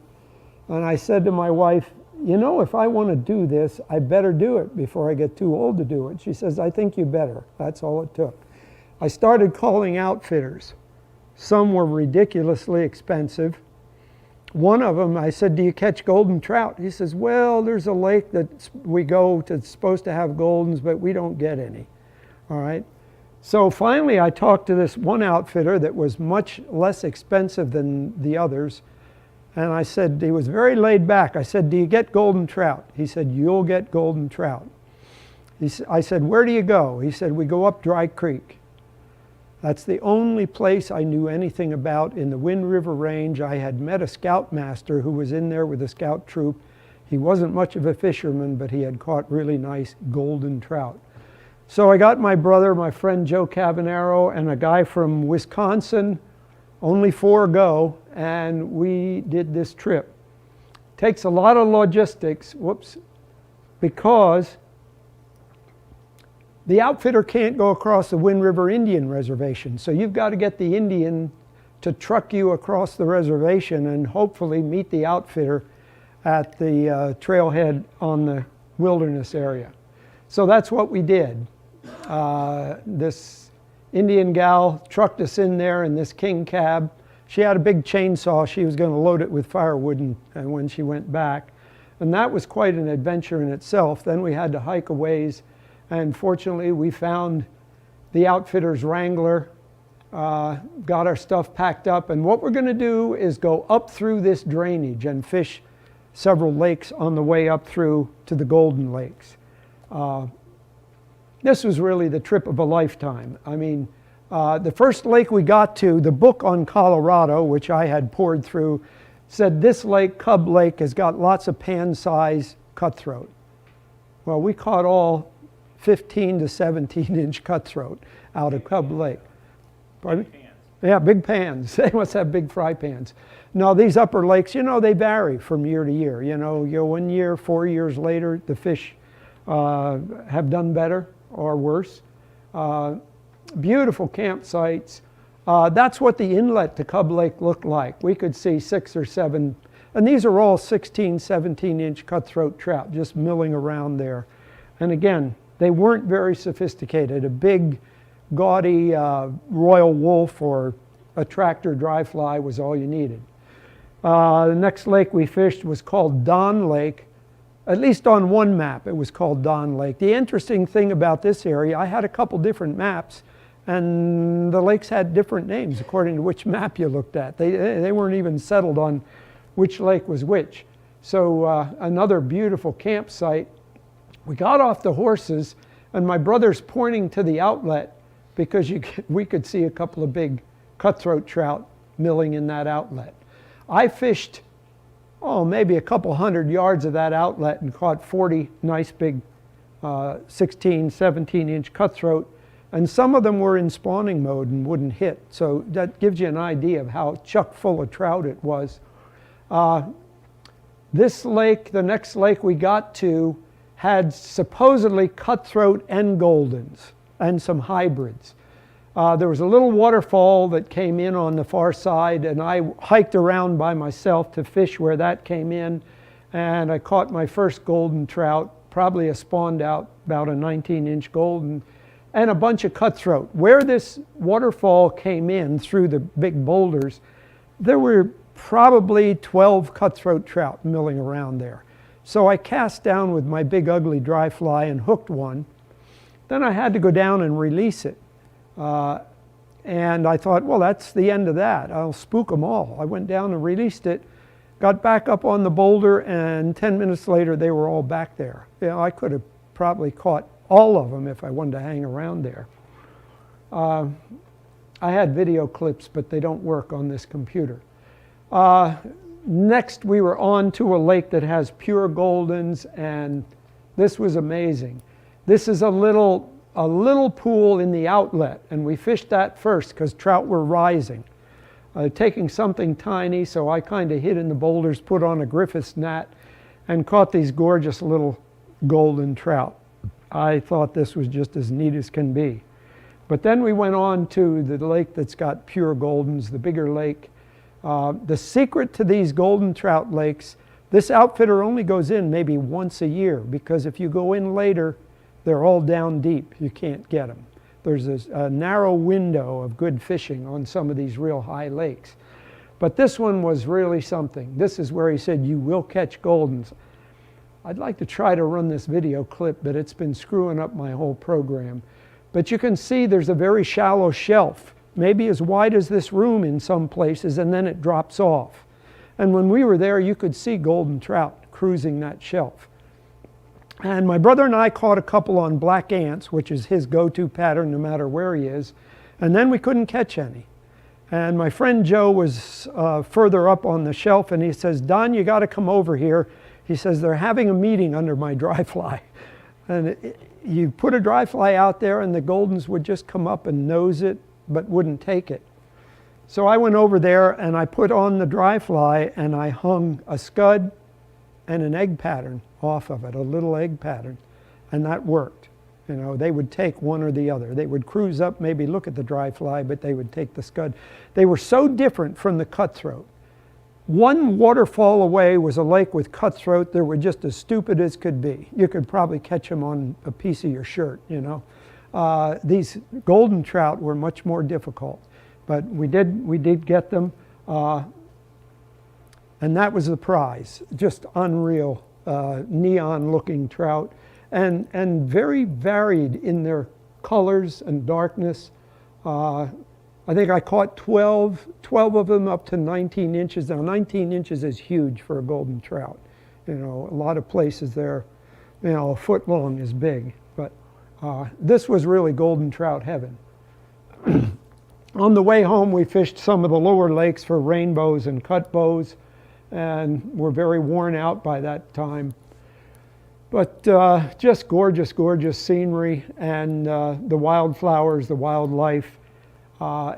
And I said to my wife, you know, if I want to do this, I better do it before I get too old to do it. She says, I think you better. That's all it took. I started calling outfitters. Some were ridiculously expensive. One of them, I said, do you catch golden trout? He says, well, there's a lake that we go to, it's supposed to have goldens, but we don't get any. All right. So finally, I talked to this one outfitter that was much less expensive than the others. And I said, he was very laid back. I said, do you get golden trout? He said, you'll get golden trout. I said, where do you go? He said, we go up Dry Creek. That's the only place I knew anything about in the Wind River Range. I had met a scoutmaster who was in there with a scout troop. He wasn't much of a fisherman, but he had caught really nice golden trout. So I got my brother, my friend Joe Cavanero, and a guy from Wisconsin, only 4 go, and we did this trip. Takes a lot of logistics, because the outfitter can't go across the Wind River Indian Reservation. So you've got to get the Indian to truck you across the reservation and hopefully meet the outfitter at the trailhead on the wilderness area. So that's what we did. This Indian gal trucked us in there in this king cab. She had a big chainsaw. She was going to load it with firewood and when she went back. And that was quite an adventure in itself. Then we had to hike a ways. And fortunately, we found the outfitter's Wrangler, got our stuff packed up. And what we're going to do is go up through this drainage and fish several lakes on the way up through to the Golden Lakes. This was really the trip of a lifetime. I mean, the first lake we got to, the book on Colorado, which I had poured through, said this lake, Cub Lake, has got lots of pan-size cutthroat. Well, we caught all 15 to 17-inch cutthroat out of Cub Lake. Pardon? Big pans. Yeah, big pans. They must have big fry pans. No, these upper lakes, you know, they vary from year to year. You know, 1 year, 4 years later, the fish have done better or worse. Beautiful campsites. That's what the inlet to Cub Lake looked like. We could see 6 or 7, and these are all 16, 17-inch cutthroat trout just milling around there. And again, they weren't very sophisticated. A big gaudy royal wolf or a tractor dry fly was all you needed. The next lake we fished was called Don Lake. At least on one map it was called Don Lake. The interesting thing about this area, I had a couple different maps, and the lakes had different names according to which map you looked at. They weren't even settled on which lake was which. So another beautiful campsite. We got off the horses, and my brother's pointing to the outlet because we could see a couple of big cutthroat trout milling in that outlet. I fished, maybe a couple hundred yards of that outlet and caught 40 nice big 16, 17-inch cutthroat, and some of them were in spawning mode and wouldn't hit. So that gives you an idea of how chock full of trout it was. This lake, the next lake we got to, had supposedly cutthroat and goldens and some hybrids. There was a little waterfall that came in on the far side, and I hiked around by myself to fish where that came in, and I caught my first golden trout, probably a spawned out, about a 19-inch golden, and a bunch of cutthroat. Where this waterfall came in through the big boulders, there were probably 12 cutthroat trout milling around there. So I cast down with my big ugly dry fly and hooked one. Then I had to go down and release it. And I thought, well, that's the end of that. I'll spook them all. I went down and released it, got back up on the boulder, and 10 minutes later they were all back there. You know, I could have probably caught all of them if I wanted to hang around there. I had video clips, but they don't work on this computer. Next, we were on to a lake that has pure goldens, and this was amazing. This is a little pool in the outlet, and we fished that first because trout were rising. Taking something tiny, so I kind of hid in the boulders, put on a Griffith's net, and caught these gorgeous little golden trout. I thought this was just as neat as can be. But then we went on to the lake that's got pure goldens, the bigger lake. The secret to these golden trout lakes, this outfitter only goes in maybe once a year, because if you go in later, they're all down deep. You can't get them. There's a narrow window of good fishing on some of these real high lakes. But this one was really something. This is where he said, you will catch goldens. I'd like to try to run this video clip, but it's been screwing up my whole program. But you can see there's a very shallow shelf, maybe as wide as this room in some places, and then it drops off. And when we were there, you could see golden trout cruising that shelf. And my brother and I caught a couple on black ants, which is his go-to pattern no matter where he is, and then we couldn't catch any. And my friend Joe was further up on the shelf, and he says, Don, you got to come over here. He says, they're having a meeting under my dry fly. And you put a dry fly out there, and the goldens would just come up and nose it, but wouldn't take it. So I went over there, and I put on the dry fly, and I hung a scud and an egg pattern off of it, a little egg pattern, and that worked. You know, they would take one or the other. They would cruise up, maybe look at the dry fly, but they would take the scud. They were so different from the cutthroat. One waterfall away was a lake with cutthroat that were just as stupid as could be. You could probably catch them on a piece of your shirt, you know. These golden trout were much more difficult, but we did get them, and that was the prize. Just unreal, neon-looking trout, and very varied in their colors and darkness. I think I caught 12 of them up to 19 inches. Now 19 inches is huge for a golden trout. You know, a lot of places they're, you know, a foot long is big, but this was really golden trout heaven. On the way home, we fished some of the lower lakes for rainbows and cutbows, and were very worn out by that time. But just gorgeous, gorgeous scenery, and the wildflowers, the wildlife,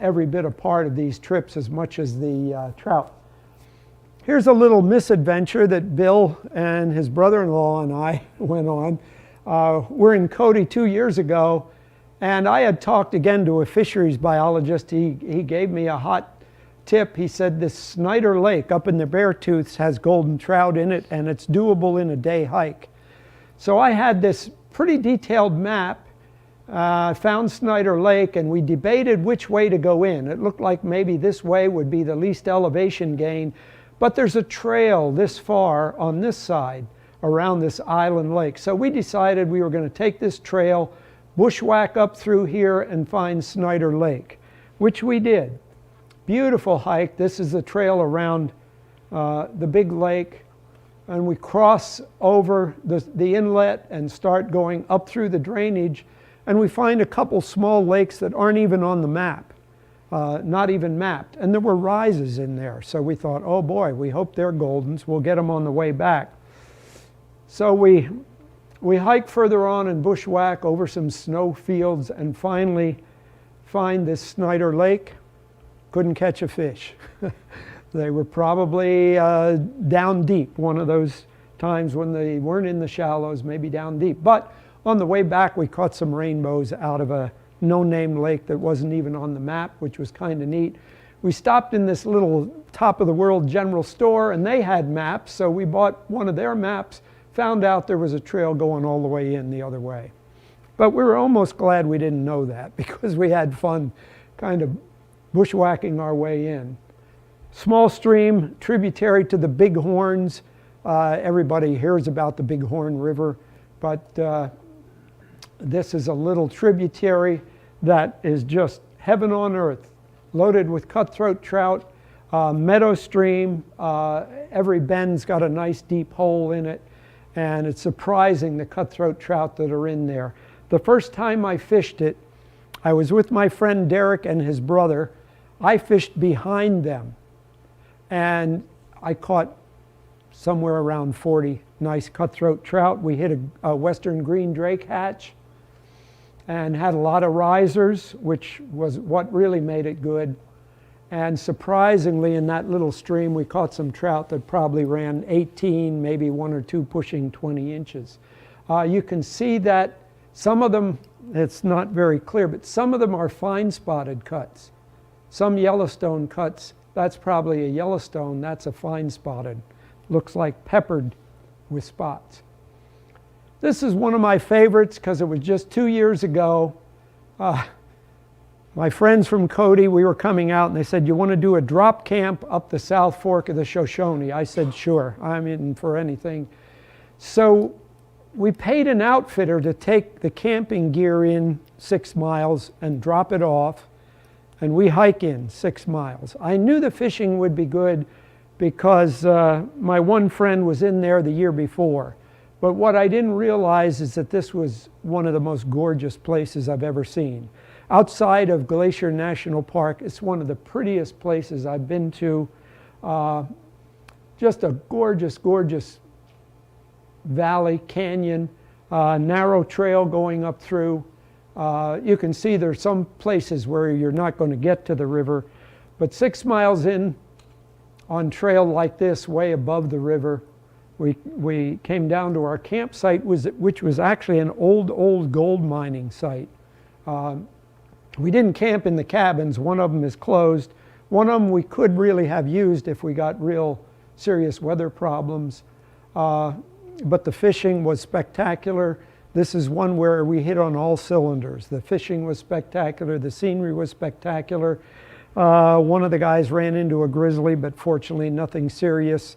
every bit a part of these trips as much as the trout. Here's a little misadventure that Bill and his brother-in-law and I went on. We're in Cody 2 years ago, and I had talked again to a fisheries biologist. He gave me a hot tip. He said this Snyder Lake up in the Beartooths has golden trout in it, and it's doable in a day hike. So I had this pretty detailed map, found Snyder Lake, and we debated which way to go in. It looked like maybe this way would be the least elevation gain, but there's a trail this far on this side around this island lake. So we decided we were going to take this trail, bushwhack up through here, and find Snyder Lake, which we did. Beautiful hike. This is the trail around the big lake, and we cross over the inlet and start going up through the drainage, and we find a couple small lakes that aren't even on the map, not even mapped, and there were rises in there. So we thought, oh boy, we hope they're Goldens. We'll get them on the way back. So we hike further on and bushwhack over some snow fields and finally find this Snyder Lake. Couldn't catch a fish. They were probably down deep, one of those times when they weren't in the shallows, maybe down deep. But on the way back, we caught some rainbows out of a no-name lake that wasn't even on the map, which was kind of neat. We stopped in this little top-of-the-world general store, and they had maps, so we bought one of their maps, found out there was a trail going all the way in the other way. But we were almost glad we didn't know that, because we had fun kind of bushwhacking our way in. Small stream, tributary to the Big Horns. Everybody hears about the Big Horn River, but this is a little tributary that is just heaven on earth, loaded with cutthroat trout, meadow stream. Every bend's got a nice deep hole in it, and it's surprising the cutthroat trout that are in there. The first time I fished it, I was with my friend Derek and his brother. I fished behind them, and I caught somewhere around 40 nice cutthroat trout. We hit a western green drake hatch and had a lot of risers, which was what really made it good. And surprisingly, in that little stream, we caught some trout that probably ran 18, maybe one or two pushing 20 inches. You can see that some of them, it's not very clear, but some of them are fine spotted cuts. Some Yellowstone cuts, that's probably a Yellowstone, that's a fine spotted. Looks like peppered with spots. This is one of my favorites because it was just 2 years ago. My friends from Cody, we were coming out and they said, you want to do a drop camp up the South Fork of the Shoshone? I said, sure, I'm in for anything. So we paid an outfitter to take the camping gear in 6 miles and drop it off, and we hike in 6 miles. I knew the fishing would be good because my one friend was in there the year before. But what I didn't realize is that this was one of the most gorgeous places I've ever seen. Outside of Glacier National Park, it's one of the prettiest places I've been to. Just a gorgeous, gorgeous valley, canyon, narrow trail going up through. You can see there's some places where you're not going to get to the river, but 6 miles in on trail like this, way above the river, we came down to our campsite, which was actually an old gold mining site. We didn't camp in the cabins. One of them is closed. One of them we could really have used if we got real serious weather problems. But the fishing was spectacular. This is one where we hit on all cylinders. The fishing was spectacular. The scenery was spectacular. One of the guys ran into a grizzly, but fortunately nothing serious.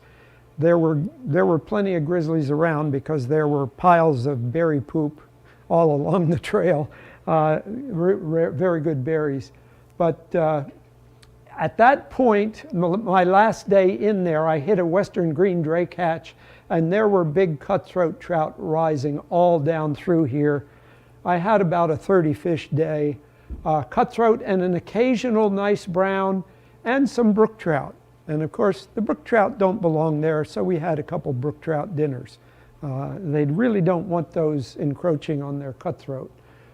There were plenty of grizzlies around because there were piles of berry poop all along the trail. Very good berries. But at that point, my last day in there, I hit a western green drake hatch, and there were big cutthroat trout rising all down through here. I had about a 30 fish day, cutthroat and an occasional nice brown, and some brook trout. And of course, the brook trout don't belong there, so we had a couple brook trout dinners. They really don't want those encroaching on their cutthroat.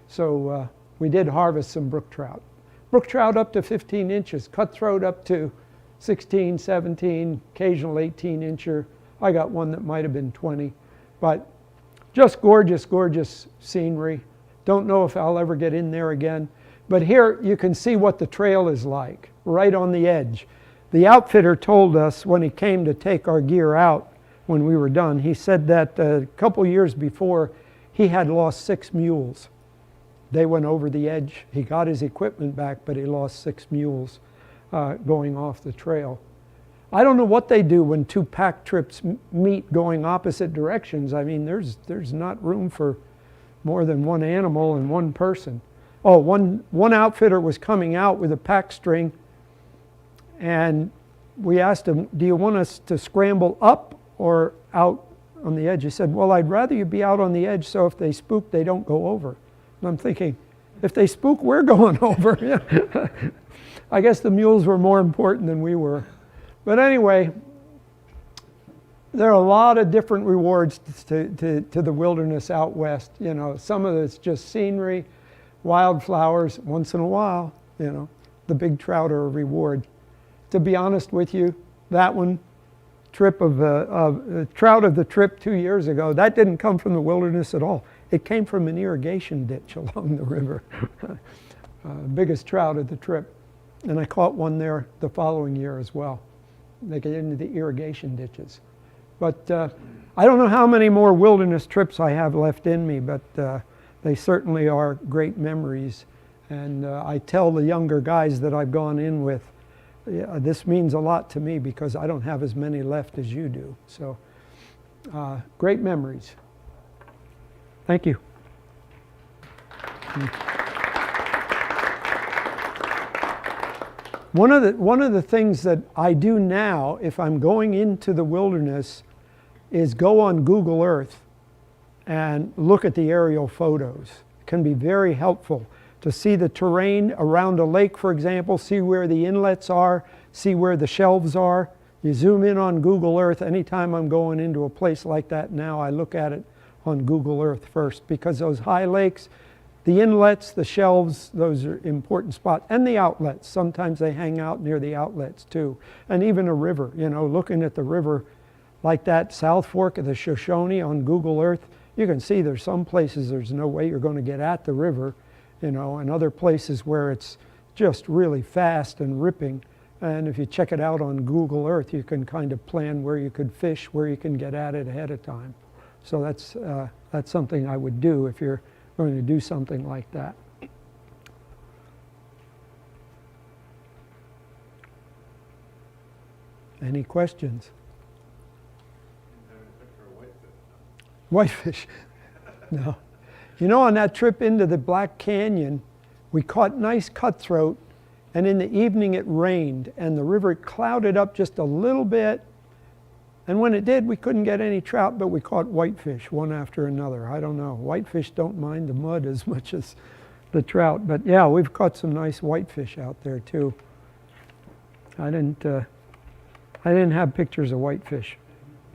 So we did harvest some brook trout. Brook trout up to 15 inches, cutthroat up to 16, 17, occasional 18 incher. I got one that might have been 20. But just gorgeous, gorgeous scenery. Don't know if I'll ever get in there again. But here you can see what the trail is like, right on the edge. The outfitter told us when he came to take our gear out when we were done, he said that a couple years before he had lost 6 mules They went over the edge. He got his equipment back, but he lost 6 mules going off the trail. I don't know what they do when 2 pack trips meet going opposite directions. I mean, there's not room for more than 1 animal and 1 person. Oh, one outfitter was coming out with a pack string, and we asked him, do you want us to scramble up or out on the edge? He said, well, I'd rather you be out on the edge so if they spook, they don't go over. And I'm thinking, if they spook, we're going over. I guess the mules were more important than we were. But anyway, there are a lot of different rewards to the wilderness out west. You know, some of it's just scenery, wildflowers, once in a while, you know, the big trout are a reward. To be honest with you, that one, trout of the trip 2 years ago, that didn't come from the wilderness at all. It came from an irrigation ditch along the river. Biggest trout of the trip. And I caught one there the following year as well. They get into the irrigation ditches. But I don't know how many more wilderness trips I have left in me, but they certainly are great memories. And I tell the younger guys that I've gone in with, this means a lot to me because I don't have as many left as you do. So great memories. Thank you. One of the things that I do now, if I'm going into the wilderness, is go on Google Earth and look at the aerial photos. It can be very helpful to see the terrain around a lake, for example, see where the inlets are, see where the shelves are. You zoom in on Google Earth. Anytime I'm going into a place like that now, I look at it on Google Earth first, because those high lakes, the inlets, the shelves, those are important spots, and the outlets. Sometimes they hang out near the outlets too. And even a river, you know, looking at the river like that South Fork of the Shoshone on Google Earth, you can see there's some places there's no way you're going to get at the river, you know, and other places where it's just really fast and ripping. And if you check it out on Google Earth, you can kind of plan where you could fish, where you can get at it ahead of time. So that's something I would do if you're going to do something like that. Any questions? Whitefish? No. You know, on that trip into the Black Canyon, we caught nice cutthroat, and in the evening it rained, and the river clouded up just a little bit. And when it did, we couldn't get any trout, but we caught whitefish one after another. I don't know. Whitefish don't mind the mud as much as the trout. But yeah, we've caught some nice whitefish out there too. I didn't have pictures of whitefish.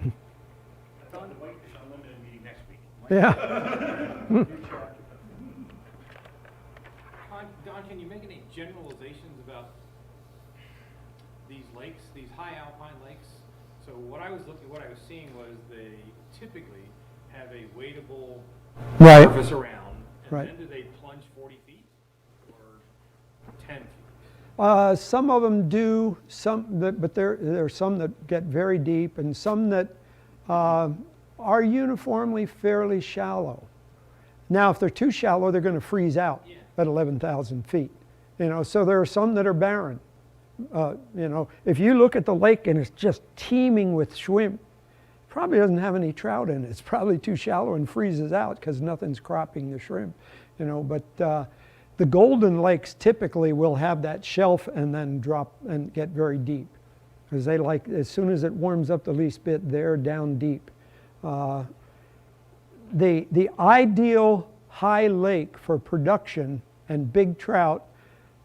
I'm on the Whitefish Unlimited meeting next week. Yeah. Don, can you make any generalizations about these lakes, these high alpine lakes? So what I was seeing was they typically have a wadeable surface around, and then do they plunge 40 feet or 10 feet? Some of them do, but there are some that get very deep, and some that are uniformly fairly shallow. Now, if they're too shallow, they're going to freeze out at 11,000 feet. You know, so there are some that are barren. You know, if you look at the lake and it's just teeming with shrimp, it probably doesn't have any trout in it. It's probably too shallow and freezes out because nothing's cropping the shrimp. You know, but the golden lakes typically will have that shelf and then drop and get very deep, because they like, as soon as it warms up the least bit, they're down deep. The ideal high lake for production and big trout,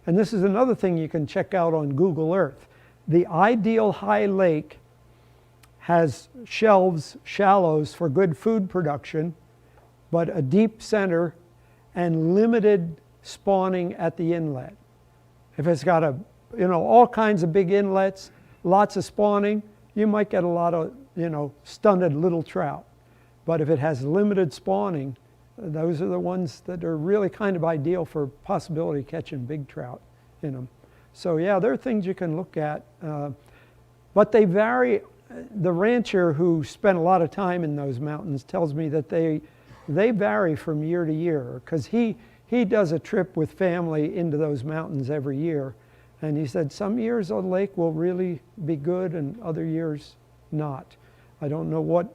and this is another thing you can check out on Google Earth. The ideal high lake has shelves, shallows for good food production, but a deep center and limited spawning at the inlet. If it's got all kinds of big inlets, lots of spawning, you might get a lot of, stunted little trout. But if it has limited spawning, those are the ones that are really kind of ideal for possibility of catching big trout in them. So yeah, there are things you can look at, but they vary. The rancher who spent a lot of time in those mountains tells me that they vary from year to year, because he he does a trip with family into those mountains every year. And he said some years a lake will really be good and other years not. I don't know what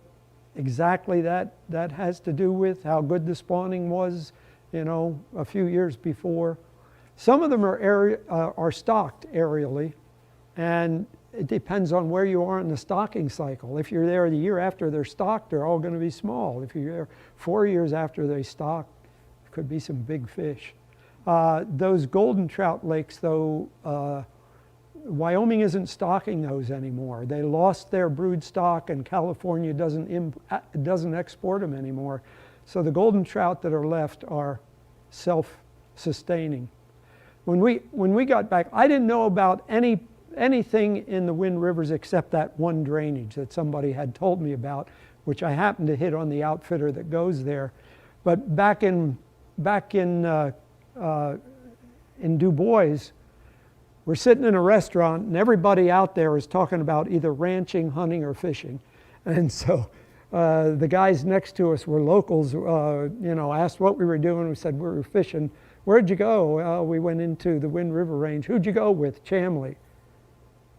exactly that has to do with, how good the spawning was, you know, a few years before. Some of them are stocked aerially, and it depends on where you are in the stocking cycle. If you're there the year after they're stocked, they're all going to be small. If you're there 4 years after they stock, it could be some big fish. Those golden trout lakes, though, Wyoming isn't stocking those anymore. They lost their brood stock, and California doesn't export them anymore. So the golden trout that are left are self-sustaining. When we got back, I didn't know about anything in the Wind Rivers except that one drainage that somebody had told me about, which I happened to hit on the outfitter that goes there. But back in Du Bois, we're sitting in a restaurant and everybody out there is talking about either ranching, hunting, or fishing. And so the guys next to us were locals, you know, asked what we were doing. We said we were fishing. Where'd you go? We went into the Wind River Range. Who'd you go with? Chamblee.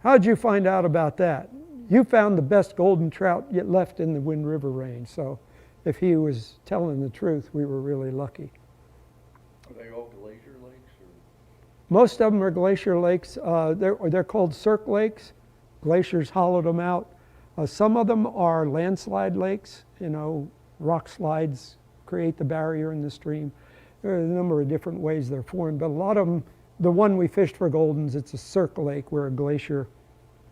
How'd you find out about that? You found the best golden trout yet left in the Wind River Range. So if he was telling the truth, we were really lucky. Are they all glacier lakes? Or? Most of them are glacier lakes. They're called cirque lakes. Glaciers hollowed them out. Some of them are landslide lakes. You know, rock slides create the barrier in the stream. There are a number of different ways they're formed, but a lot of them, the one we fished for goldens, it's a cirque lake where a glacier,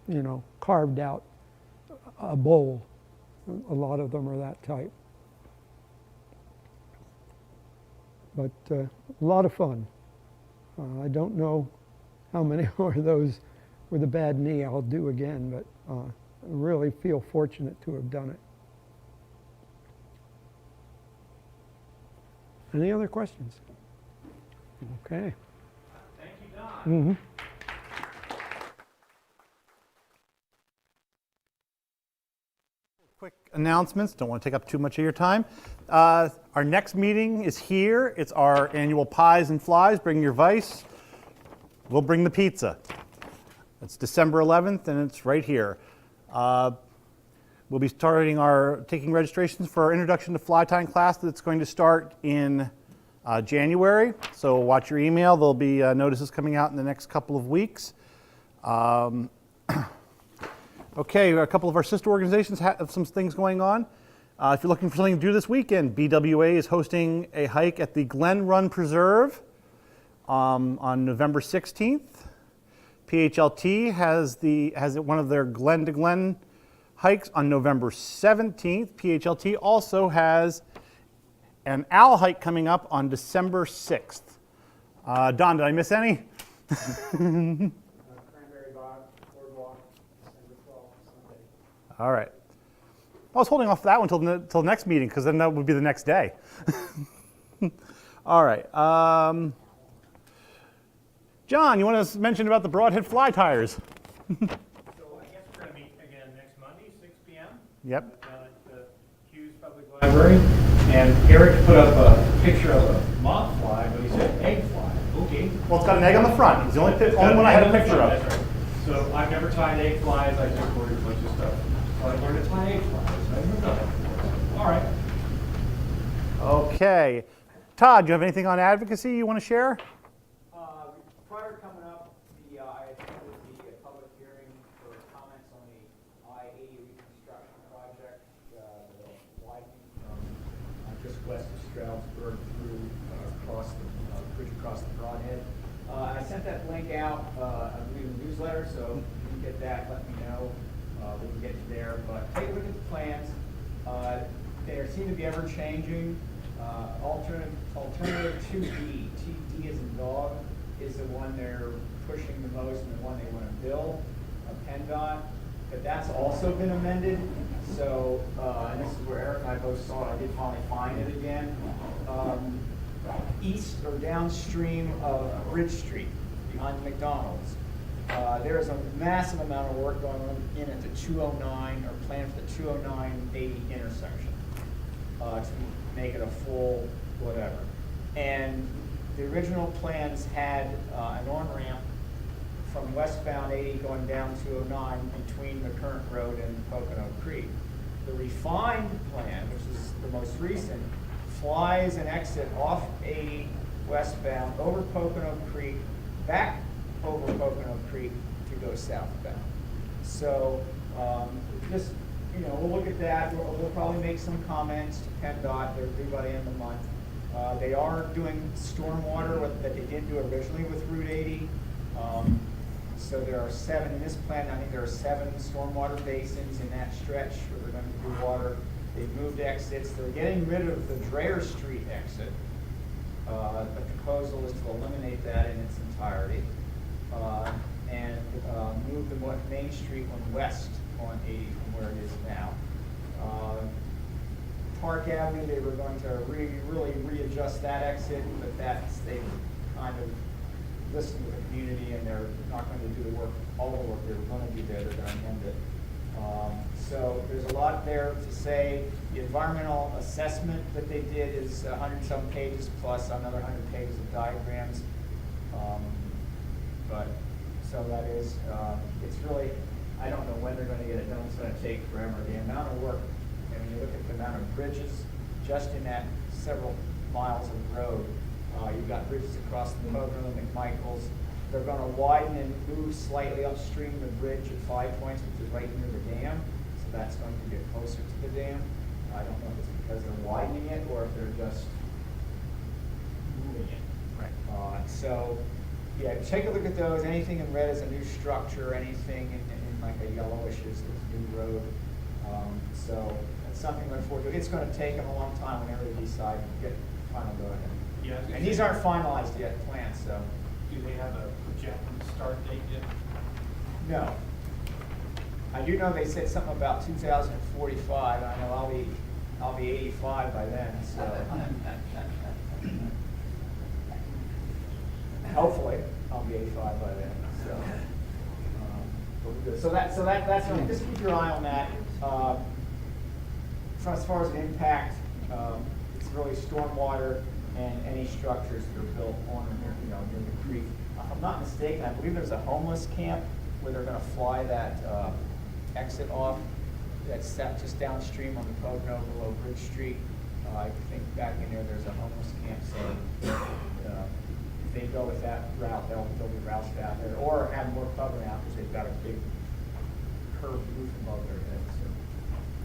you know, carved out a bowl. A lot of them are that type. But a lot of fun. I don't know how many more of those with a bad knee I'll do again, but I really feel fortunate to have done it. Any other questions? Okay. Thank you, Don. Mm-hmm. Quick announcements, don't want to take up too much of your time. Our next meeting is here. It's our annual Pies and Flies. Bring your vice. We'll bring the pizza. It's December 11th and it's right here. We'll be taking registrations for our Introduction to Fly Tying class that's going to start in January. So watch your email. There'll be notices coming out in the next couple of weeks. Okay, a couple of our sister organizations have some things going on. If you're looking for something to do this weekend, BWA is hosting a hike at the Glen Run Preserve on November 16th. PHLT has one of their Glen to Glen hikes on November 17th. PHLT also has an owl hike coming up on December 6th. Don, did I miss any? Cranberry Bog, Boardwalk, December 12th, Sunday. All right. I was holding off that one till next meeting because then that would be the next day. All right. John, you want to mention about the Brodhead fly tires? So I guess we're going to meet again next Monday, 6 p.m. Yep. Down at the Hughes Public Library. And Eric put up a picture of a moth fly, but he said egg fly. Okay. Well, it's got an egg on the front. It's the only one I had a picture of. That's right. So I've never tied egg flies. I just ordered a bunch of stuff. So I learned to tie egg flies. I never done that before. All right. Okay. Todd, do you have anything on advocacy you want to share? Prior coming up, I attended the public hearing for comments on the I-80 reconstruction project, the widening from just west of Stroudsburg through across the bridge across the Brodhead. I sent that link out, I believe, in the newsletter, so if you get that, let me know. We can get you there, but take a look at the plans. They seem to be ever changing. Alternative 2D, TD as in dog, is the one they're pushing the most and the one they want to build, PennDOT. But that's also been amended. So, and this is where Eric and I both saw it. I did finally find it again. East or downstream of Bridge Street, behind McDonald's. There is a massive amount of work going on in at the 209, or planned for the 209-80 intersection to make it a full whatever. And the original plans had an on-ramp from westbound 80 going down 209 between the current road and Pocono Creek. The refined plan, which is the most recent, flies an exit off 80 westbound over Pocono Creek, back over Pocono Creek to go southbound. So just, we'll look at that. We'll probably make some comments to PennDOT. They're due by the end of the month. They are doing stormwater that they did do originally with Route 80. So there are 7 in this plan. I think there are 7 stormwater basins in that stretch where they're going to do water. They've moved exits. They're getting rid of the Dreher Street exit. The proposal is to eliminate that in its entirety and move the Main Street one west on 80 from where it is now. Park Avenue, they were going to really readjust that exit, but they've kind of listened to the community, and they're not going to do the work, all the work they were going to do there. They're going to amend it. So there's a lot there to say. The environmental assessment that they did is 100-some pages plus another 100 pages of diagrams. But so that is, it's really, I don't know when they're going to get it done. It's going to take forever. The amount of work, I mean, you look at the amount of bridges just in that several miles of road. You've got bridges across the Pocono and McMichaels. They're going to widen and move slightly upstream the bridge at 5 Points, which is right near the dam. So that's going to get closer to the dam. I don't know if it's because they're widening it or if they're just moving it. Right. So, yeah, take a look at those. Anything in red is a new structure. Anything in like a yellowish is a new road. So that's something to look forward to. It's going to take them a long time whenever they decide to get final go ahead. Yeah, And these aren't finalized yet, plans, so. Do they have a projected start date yet? No. I do know they said something about 2045. I know I'll be 85 by then, so. Hopefully, I'll be 85 by then, so. But we're good. So that's just keep your eye on that. As far as an impact, it's really stormwater and any structures that are built on near the creek. If I'm not mistaken, I believe there's a homeless camp where they're going to fly that exit off. That's set just downstream on the Pocono below Bridge Street. I think back in there's a homeless camp. So if they go with that route, they'll be routes down there, or have more cover now because they've got a big curved roof above their head. So.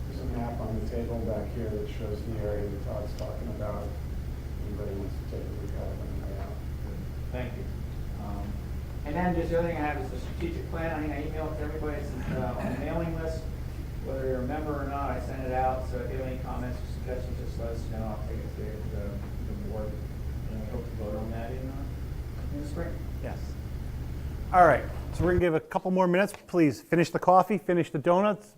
There's a map on the table back here that shows the area that Todd's talking about. Anybody wants to take a look at it on the way out. Thank you. And then just the other thing I have is the strategic plan. I think I emailed it to everybody. It's on the mailing list. Whether you're a member or not, I sent it out. So if you have any comments or suggestions, just let us know. I'll take it to the board. And we hope to vote on that in the spring. Yes. All right. So we're going to give a couple more minutes. Please finish the coffee, finish the donuts,